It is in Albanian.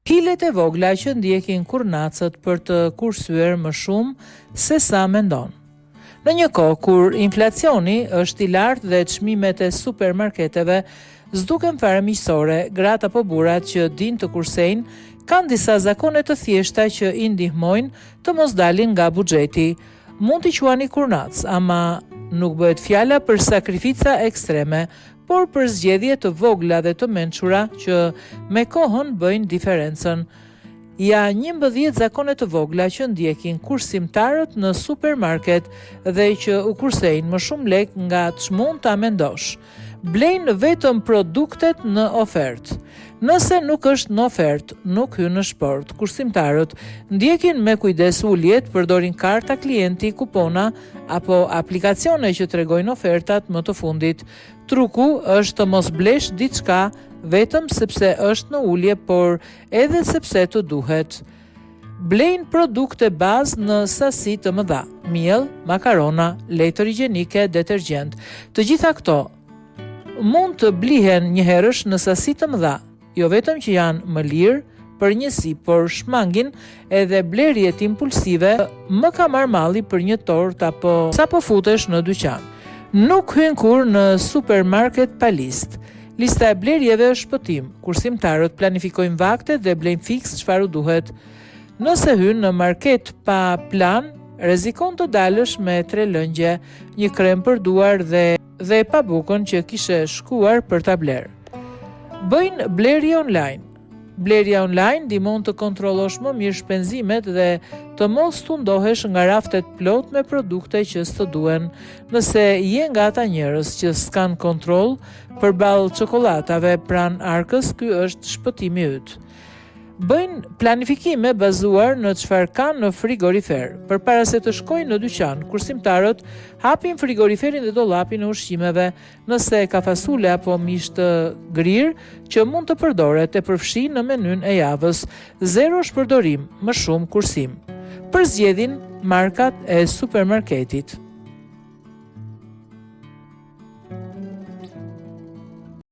Hilet e vogla që ndjekin kurnacët për të kursyer më shumë se sa mendon. Në një kohë kur inflacioni është i lartë dhe çmimet e supermarketeve zduken fare miqësore, gratë apo burrat që din të kursejnë kanë disa zakone të thjeshta që i ndihmojnë të mos dalin nga buxheti. Mund t'i quani kurnac, ama nuk bëhet fjala për sakrifica ekstreme, por për zgjedhje të vogla dhe të mençura që me kohën bëjnë diferencën. Ja 11 zakone të vogla që ndjekin kursimtarët në supermarket dhe që u kursejnë më shumë lek nga ç'mund ta mendosh. Blejnë vetëm produktet në ofertë. Nëse nuk është në ofertë, nuk hyn në shport. Kursimtarët ndjekin me kujdes uljet, përdorin karta klienti, kupona apo aplikacione që tregojnë ofertat më të fundit. Truku është të mos blesh diçka vetëm sepse është në ulje, por edhe sepse të duhet. Blejnë produkte bazë në sasi të mëdha: miell, makarona, letër higjienike, detergjent. Të gjitha këto mund të blihen njëherësh në sasi të mëdha, jo vetëm që janë më lirë për njësi, por shmangin edhe blerjet impulsive. Më ka marrë malli për një tort apo sa po futesh në dyqan. Nuk hyn kur në supermarket pa listë. Lista e blerjeve është shpëtim. Kursimtarët planifikojnë vaktet dhe blejnë fiks çfarë u duhet. Nëse hyn në market pa plan, rrezikon të dalësh me 3 lëngje, një krem për duar dhe pa bukën që kishe shkuar për ta bler. Bëjnë blerje online. Blerja online ndihmon të kontrollosh më mirë shpenzimet dhe të mos tundohesh nga raftet plot me produkte që s'të duhen. Nëse je nga ata njerëz që s'kan kontroll përballë çokoladave pranë arkës, ky është shpëtimi yt. Bëjnë planifikime bazuar në çfarë kanë në frigorifer. Përpara se të shkojnë në dyqan, kursimtarët hapin frigoriferin dhe dollapin e ushqimeve. Nëse ka fasule apo mish të grirë që mund të përdoret, e përfshin në menyn e javës. 0 shpërdorim, më shumë kursim. Përzgjedhin markat e supermarketit.